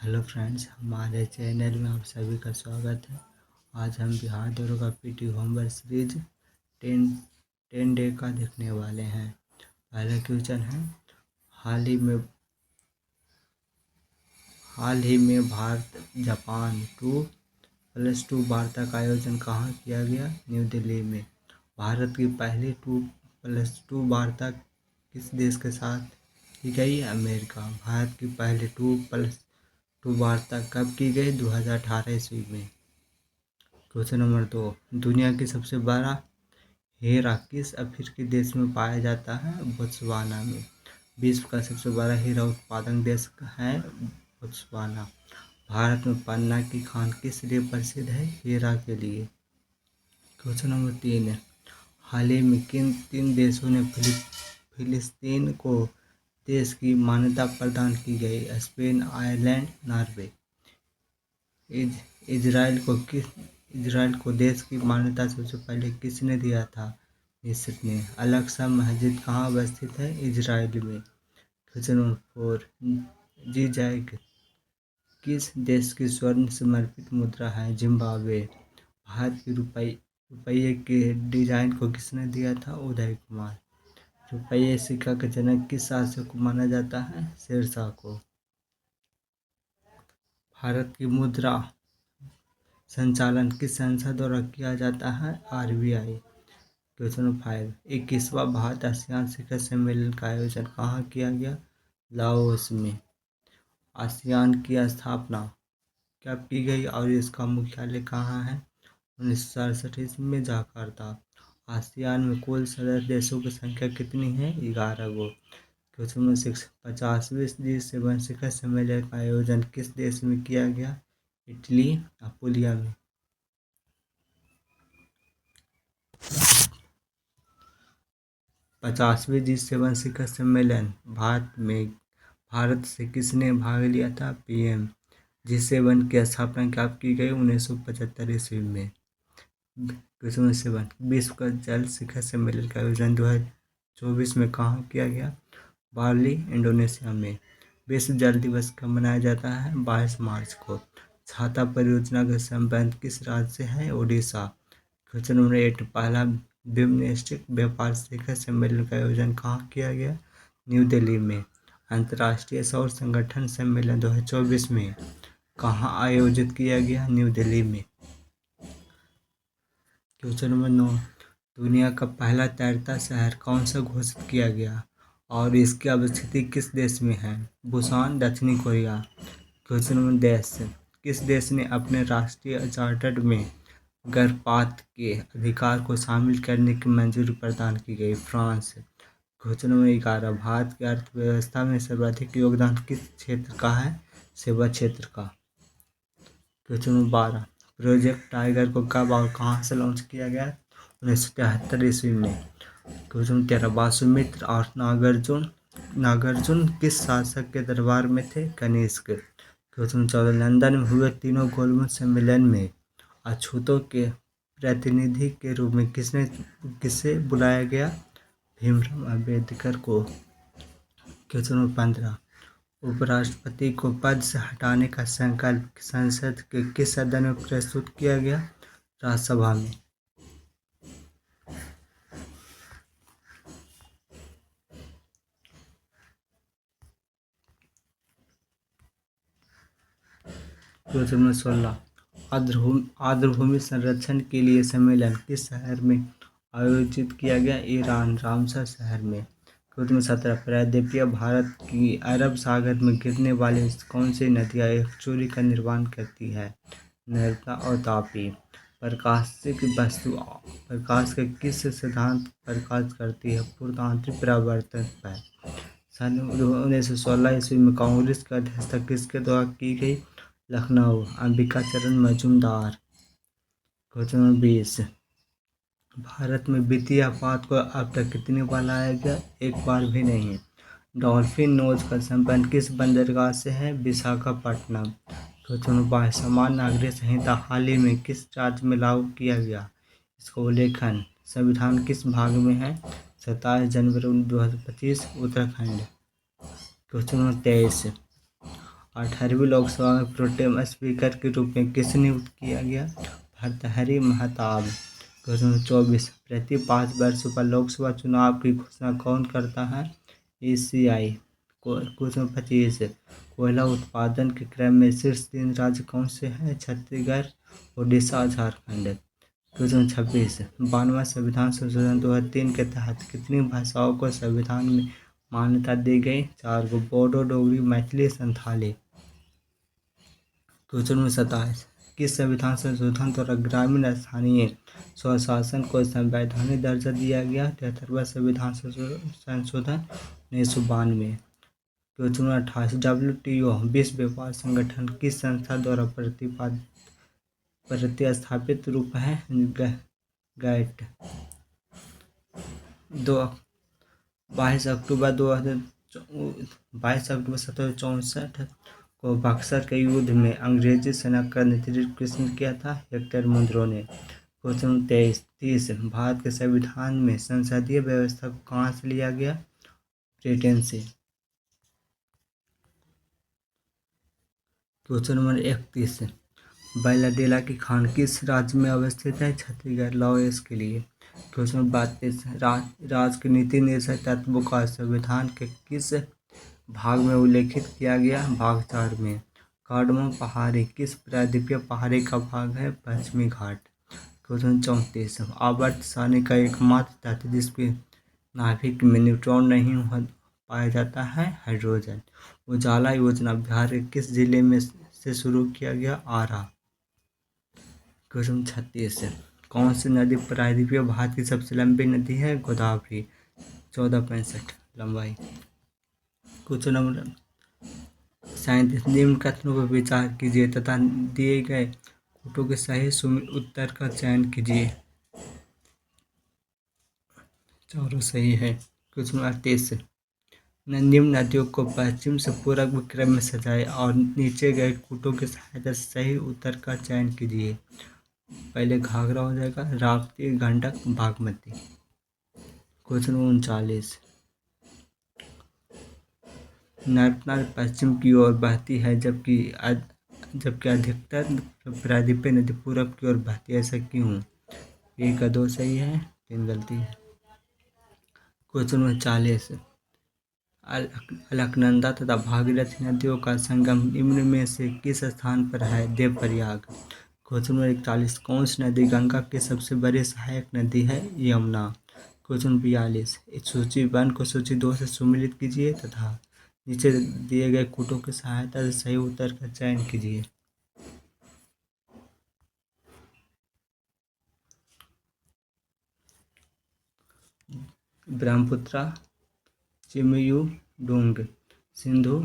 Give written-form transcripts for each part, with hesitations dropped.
Hello friends, हमारे channel में आप सभी का स्वागत है। आज हम बिहार दौरे का पीटी होमवर्क सीरीज 10 डे का देखने वाले हैं। पहला क्वेश्चन है, हाल ही में भारत जापान 2+2 वार्ता का आयोजन कहाँ किया गया? न्यू दिल्ली में। भारत की पहली 2+2 वार्ता किस देश के साथ की गई? अमेरिका। भारत की पहली 2+2 वार्ता कब की गई? 2018 ईस्वी में। क्वेश्चन नंबर 2, दुनिया की सबसे बड़ा हीरा किस अफ्रीकी देश में पाया जाता है? बोत्सवाना में। विश्व का सबसे बड़ा हीरा उत्पादक देश है बोत्सवाना। भारत में पन्ना की खान किस लिए प्रसिद्ध है? हीरा के लिए। क्वेश्चन नंबर 3, हाल ही में किन 3 देशों ने फिलिस्तीन को देश की मान्यता प्रदान की गई? Spain, Ireland, Norway. इजराइल को देश की मान्यता सबसे पहले किसने दिया था? मिस्र ने। अल-अक्सा मस्जिद कहाँ अवस्थित है? इजराइल में। क्वेश्चन नंबर 4, ज़िगज़ैग किस देश की स्वर्ण समर्पित मुद्रा है? जिम्बाब्वे। भारत के रुपये के डिजाइन को किसने दिया था? उदय कुमार। रुपये सिक्का का जनक किस शासक को माना जाता है? शेरशाह को। भारत की मुद्रा संचालन किस संसद द्वारा किया जाता है? आरबीआई। क्वेश्चन नंबर 5, 21वां भारत आसियान शिखर सम्मेलन का आयोजन कहाँ किया गया? लाओस में। आसियान की स्थापना कब की गई और इसका मुख्यालय कहाँ है? 1967 ईस्वी में जकार्ता। आसियान में कुल सदस्य देशों की संख्या कितनी है? 11 गो। क्वेश्चन नंबर 6, 50वें G7 शिखर सम्मेलन का आयोजन किस देश में किया गया? इटली, अपुलिया में। 50वें G7 शिखर सम्मेलन भारत से किसने भाग लिया था? पीएम। G7 की स्थापना कब की गई? 1975 ईस्वी में। क्वेश्चन नंबर 7, विश्व का जल शिखर सम्मेलन का आयोजन 2024 में कहाँ किया गया? बाली, इंडोनेशिया में। विश्व जल दिवस कब मनाया जाता है? 22 मार्च को। छाता परियोजना का संबंध किस राज्य से है? ओडिशा। क्वेश्चन नंबर 8, पहला द्विमनस्ट्रिक व्यापार शिखर सम्मेलन का आयोजन कहाँ किया गया? न्यू दिल्ली में। अंतर्राष्ट्रीय सौर संगठन सम्मेलन 2024 में कहाँ आयोजित किया गया? न्यू दिल्ली में। क्वेश्चन नंबर 9, दुनिया का पहला तैरता शहर कौन सा घोषित किया गया और इसकी अवस्थिति किस देश में है? बुसान, दक्षिणी कोरिया। क्वेश्चन नंबर 10, किस देश ने अपने राष्ट्रीय चार्टर में गर्भपात के अधिकार को शामिल करने की मंजूरी प्रदान की गई? फ्रांस। क्वेश्चन नंबर 11, भारत की अर्थव्यवस्था में सर्वाधिक योगदान किस क्षेत्र का है? सेवा क्षेत्र का। क्वेश्चन नंबर 12, प्रोजेक्ट टाइगर को कब और कहाँ से लॉन्च किया गया? 1973 ईस्वी में। क्वेश्चन नंबर 13, वासुमित्र और नागार्जुन किस शासक के दरबार में थे? कनिष्क। क्वेश्चन नंबर 14, लंदन में हुए तीनों गोलमेज सम्मेलन में अछूतों के प्रतिनिधि के रूप में किसे बुलाया गया? भीमराव अम्बेडकर को। क्वेश्चन नंबर 15, उपराष्ट्रपति को पद से हटाने का संकल्प संसद के किस सदन में प्रस्तुत किया गया? राज्यसभा में। क्वेश्चन नंबर 16, आर्द्रभूमि संरक्षण के लिए सम्मेलन किस शहर में आयोजित किया गया? ईरान, रामसर शहर में। क्वेश्चन नंबर 17, प्रायद्वीपीय भारत की अरब सागर में गिरने वाली कौन सी नदियाँ एक चोरी का निर्माण करती है? नर्मदा और तापी। प्रकाश के किस सिद्धांत पर प्रकाश करती है? पूर्णांतरित परावर्तन पर। सन 1916 ईस्वी में कांग्रेस की अध्यक्षता किसके द्वारा की गई? लखनऊ, अंबिका चरण मजूमदार। क्वेश्चन नंबर 20, भारत में वित्तीय आपात को अब तक कितनी बार लाया गया? एक बार भी नहीं। डॉल्फिन नोज का संबंध किस बंदरगाह से है? विशाखापट्टनम। क्वेश्चन नंबर 22, समान नागरिक संहिता हाल ही में किस राज्य में लागू किया गया? इसका उल्लेखन संविधान किस भाग में है? 27 जनवरी 2025, उत्तराखंड। क्वेश्चन नंबर 23, 18वीं लोकसभा में प्रोटेम स्पीकर के रूप में किसे नियुक्त किया गया? भर्तृहरि महताब। क्वेश्चन 24 प्रति 5 वर्षों पर लोकसभा चुनाव की घोषणा कौन करता है? ECI। क्वेश्चन 25 कोयला उत्पादन के क्रम में शीर्ष 3 राज्य कौन से हैं? छत्तीसगढ़, उड़ीसा, झारखंड। क्वेश्चन 26 92वां संविधान संशोधन 2003 के तहत कितनी भाषाओं को संविधान में मान्यता दी गई? 4 को बोडो, डोगरी, मैथिली, संथाली। क्वेश्चन 27 किस संविधान संशोधन द्वारा ग्रामीण स्थानीय स्वशासन को संवैधानिक दर्जा दिया गया? 73वां संविधान संशोधन 1992। क्वेश्चन 28 WTO विश्व व्यापार संगठन किस संस्था द्वारा प्रतिस्थापित रूप है? गैट। 22 अक्टूबर 1764 को बक्सर के युद्ध में अंग्रेजी सेना का नेतृत्व किसने किया था? हेक्टर मुनरो ने। क्वेश्चन 30 भारत के संविधान में संसदीय व्यवस्था को कहाँ से लिया गया? ब्रिटेन से। क्वेश्चन नंबर 31 बैलाडेला की खान किस राज्य में अवस्थित है? छत्तीसगढ़। लॉ इसके लिए। क्वेश्चन 32 राज्य के नीति निर्देशक तत्वों का संविधान के किस भाग में उल्लेखित किया गया? भाग 4 में। कार्डमम पहाड़ी किस प्रायद्वीपीय पहाड़ी का भाग है? पश्चिमी घाट। क्वेश्चन 34 आवर्त सारणी का एकमात्र तत्व जिसके नाभिक में न्यूट्रॉन नहीं पाया जाता है? हाइड्रोजन। उजाला योजना बिहार के किस जिले में से शुरू किया गया? आरा। क्वेश्चन 36 कौन सी नदी प्रायद्वीपीय भारत की सबसे लंबी नदी है? गोदावरी। 1465 लंबाई। क्वेश्चन नंबर 37 निम्न कथनों पर विचार कीजिए तथा दिए गए कूटों के सही उत्तर का चयन कीजिए। चारों सही है। क्वेश्चन 38 निम्न नदियों को पश्चिम से पूर्व क्रम में सजाए और नीचे गए कूटों की सहायता से सही उत्तर का चयन कीजिए। पहले घाघरा हो जाएगा, राप्ती, गंडक, बागमती। क्वेश्चन 39 नर्मदा पश्चिम की ओर बहती है जबकि अधिकतर प्रायद्वीपीय नदी पूर्व की ओर बहती है, ऐसा क्यों? 1 का 2 सही है, 3 गलती है। क्वेश्चन 40 अलकनंदा तथा भागीरथी नदियों का संगम निम्न में से किस स्थान पर है? देवप्रयाग। क्वेश्चन 41 कौन सी नदी गंगा की सबसे बड़ी सहायक नदी है? यमुना। क्वेश्चन 42 इस सूची 1 को सूची 2 से सम्मिलित कीजिए तथा नीचे दिए गए कूटों की सहायता से सही उत्तर का चयन कीजिए। ब्रह्मपुत्र, चिमयू, डूंग, सिंधु,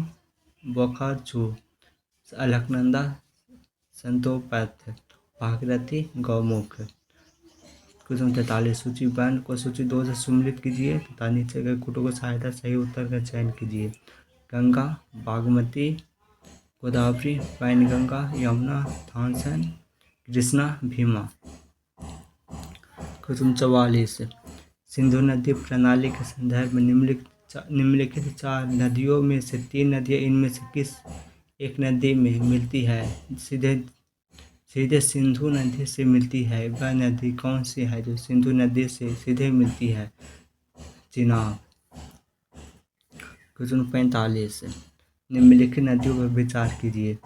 बोकारो, अलकनंदा, संतोपैथ, भागीरथी, गौमुख। क्वेश्चन 43 सूची 1 को सूची 2 से सम्मिलित कीजिए तथा नीचे गए कूटों की सहायता सही उत्तर का चयन कीजिए। गंगा, बागमती, गोदावरी, पैनगंगा, यमुना, थानसन, कृष्णा, भीमा। क्वेश्चन 44 सिंधु नदी प्रणाली के संदर्भ में निम्नलिखित 4 नदियों में से 3 नदियां इनमें से किस एक नदी में मिलती है? सीधे सिंधु नदी से मिलती है। वह नदी कौन सी है जो सिंधु नदी से सीधे मिलती है? चिनाब। क्वेश्चन 45 निम्नलिखित नदियों पर विचार कीजिए।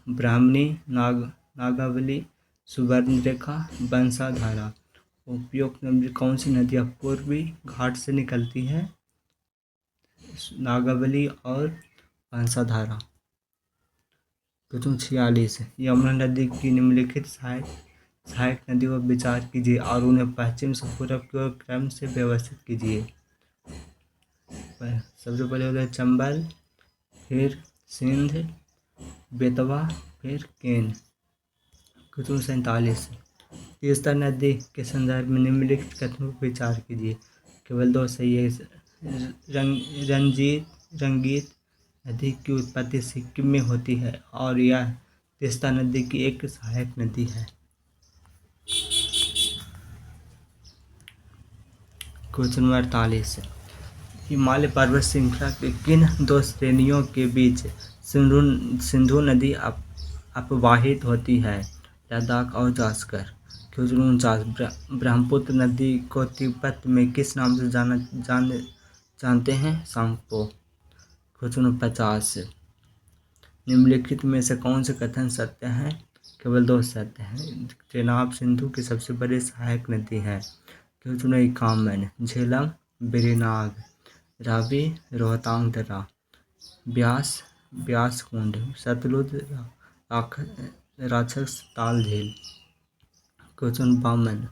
ब्राह्मणी, नागावली, सुवर्णरेखा, बंसाधारा। उपयुक्त कौन सी नदियाँ पूर्वी घाट से निकलती है? नागावली और बंसाधारा। क्वेश्चन 46 यमुना नदी की निम्नलिखित सहायक नदियों पर विचार कीजिए और उन्हें पश्चिम से पूर्व की ओर क्रम से व्यवस्थित कीजिए। सबसे पहले होता है चंबल, फिर सिंध, बेतवा, फिर केन। क्वेश्चन 47 तीस्ता नदी के संदर्भ में निम्नलिखित कथनों पर विचार कीजिए। केवल 2 सही है। रंगीत नदी की उत्पत्ति सिक्किम में होती है और यह तीस्ता नदी की एक सहायक नदी है। क्वेश्चन 48 हिमालय पर्वत श्रृंखला की किन दो श्रेणियों के बीच सिंधु नदी अपवाहित होती है? लद्दाख और जास्कर। क्वेश्चन 49 ब्रह्मपुत्र नदी को तिब्बत में किस नाम से जानते हैं? सांगपो। क्वेश्चन 50 निम्नलिखित में से कौन से कथन सत्य हैं? केवल दो सत्य हैं। चेनाब सिंधु की सबसे बड़ी सहायक नदी है। क्वेश्चन 51 झेलम, वेरीनाग, रावी, रोहतांग दर्रा, ब्यास कुंड, सतलुज, राक्षस ताल झील। क्वेश्चन 52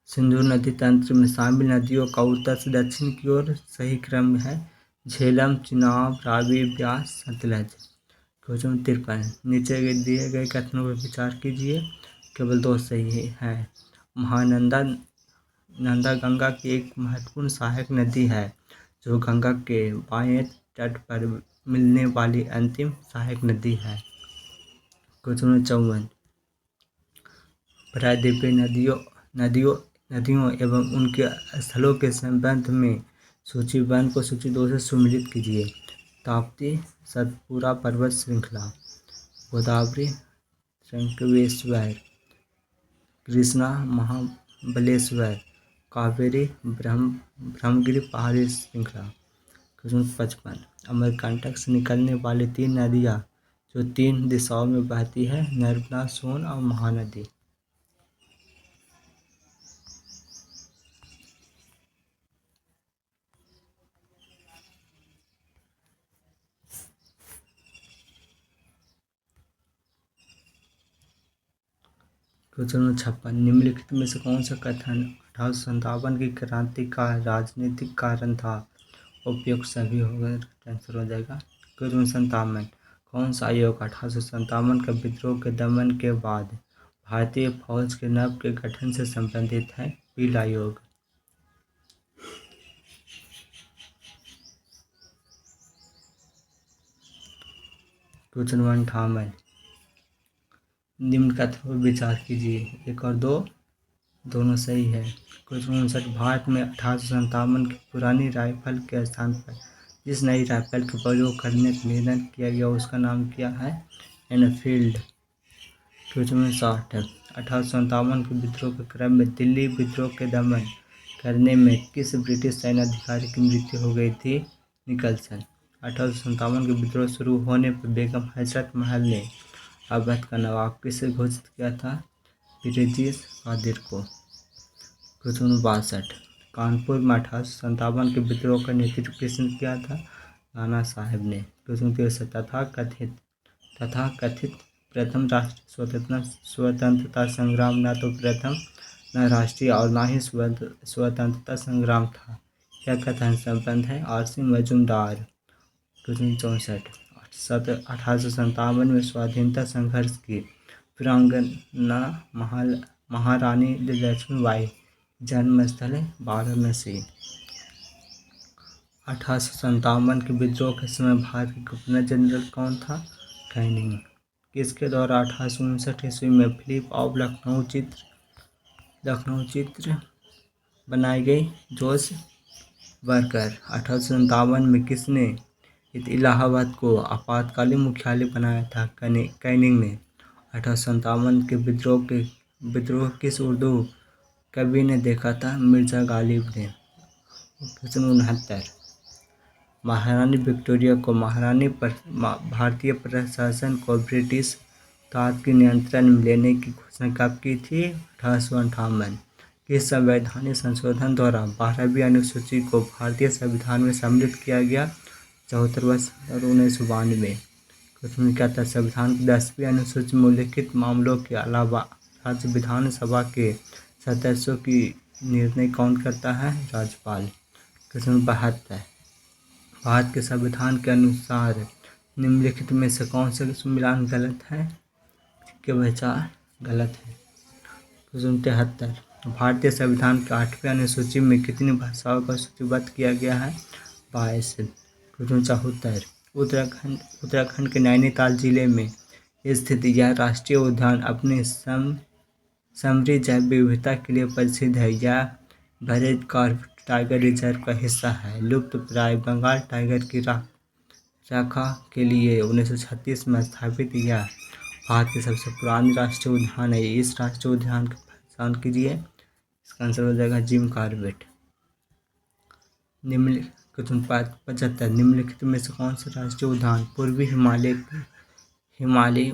सिंधु नदी तंत्र में शामिल नदियों का उत्तर से दक्षिण की ओर सही क्रम है? झेलम, चिनाब, रावी, ब्यास, सतलज। क्वेश्चन 53 नीचे दिए गए कथनों पर विचार कीजिए। केवल दो सही है। नंदा गंगा की एक महत्वपूर्ण सहायक नदी है जो गंगा के बाएं तट पर मिलने वाली अंतिम सहायक नदी है। क्वेश्चन 54 प्रायद्वीपीय नदियों एवं उनके स्थलों के संबंध में सूचीबद्ध को सूची 2 से सुमेलित कीजिए। ताप्ती, सतपुरा पर्वत श्रृंखला, गोदावरी, त्र्यंबकेश्वर, कृष्णा, महाबलेश्वर, कावेरी, ब्रह्मगिरि पहाड़ी श्रृंखला। क्वेश्चन 55 अमरकंटक से निकलने वाली 3 नदियाँ जो 3 दिशाओं में बहती है? नर्मदा, सोन और महानदी। क्वेश्चन 56 निम्नलिखित में से कौन सा कथन 1857 की क्रांति का राजनीतिक कारण था? उपयुक्त सभी होगा, आंसर हो जाएगा। क्वेश्चन 57 कौन सा आयोग 1857 का विद्रोह के दमन के बाद भारतीय फौज के नव के गठन से संबंधित है? पील आयोग। क्वेश्चन 58 निम्न कथनों पर विचार कीजिए। 1 और 2 दोनों सही है। क्वेश्चन 59 भारत में 1857 की पुरानी राइफल के स्थान पर जिस नई राइफल का प्रयोग करने का निर्णय किया गया उसका नाम क्या है? एनफील्ड। क्वेश्चन 60 1857 के विद्रोह के क्रम में दिल्ली विद्रोह के दमन करने में किस ब्रिटिश सैन्याधिकारी की मृत्यु हो गई थी? निकलसन। 1857 के विद्रोह शुरू होने पर बेगम हजरत महल ने अवध का नवाब किसे घोषित किया था? ब्रिजेश कादिर को। क्वेश्चन 62 कानपुर में 1857 के विद्रोह का नेतृत्व किसने किया था? नाना साहब ने। क्वेश्चन 63 तथा कथित प्रथम राष्ट्रीय स्वतंत्रता संग्राम न तो प्रथम न राष्ट्रीय और न ही स्वतंत्रता संग्राम था, यह कथन संबंध है? आरसी मजूमदार। क्वेश्चन 64 1857 में स्वाधीनता संघर्ष की वीरांगना महारानी लक्ष्मीबाई जन्मस्थल है? वाराणसी। 1857 के विद्रोह के समय भारत के गवर्नर जनरल कौन था? कैनिंग। किसके द्वारा 1859 ईस्वी में फिलिप ऑफ लखनऊ चित्र बनाई गई? जोश वर्कर। 1857 में किसने इलाहाबाद को आपातकालीन मुख्यालय बनाया था? कैनिंग ने। 1857 के विद्रोह किस उर्दू कवि ने देखा था? मिर्जा गालिब ने। क्वेश्चन 69 महारानी विक्टोरिया को भारतीय प्रशासन को ब्रिटिश ताज के नियंत्रण में लेने की घोषणा कब की थी? 1858। किस संवैधानिक संशोधन द्वारा 12वीं अनुसूची को भारतीय संविधान में सम्मिलित किया गया? 74 और 1992। क्वेश्चन क्या था? संविधान की 10वीं अनुसूची में उल्लिखित मामलों के अलावा राज्य विधानसभा के सदस्यों की निर्णय कौन करता है? राज्यपाल। क्वेश्चन 72 भारत के संविधान के अनुसार निम्नलिखित में से कौन सा मिलान गलत है? के विचार गलत है। क्वेश्चन 73 भारतीय संविधान की 8वीं अनुसूची में कितनी भाषाओं का सूचीबद्ध किया गया है? 22। क्वेश्चन 74 उत्तराखंड के नैनीताल जिले में स्थित यह राष्ट्रीय उद्यान अपनी समृद्ध जैव विविधता के लिए प्रसिद्ध है। यह बड़े टाइगर रिजर्व का हिस्सा है। लुप्त प्राय बंगाल टाइगर की रक्षा के लिए 1936 में स्थापित किया। भारत की सबसे पुरानी राष्ट्रीय उद्यान है। इस राष्ट्रीय उद्यान की पहचान कीजिए। इसका आंसर हो जाएगा जिम कॉर्बेट। निम्नलिखित 75 निम्नलिखित में से कौन सा राष्ट्रीय उद्यान पूर्वी हिमालय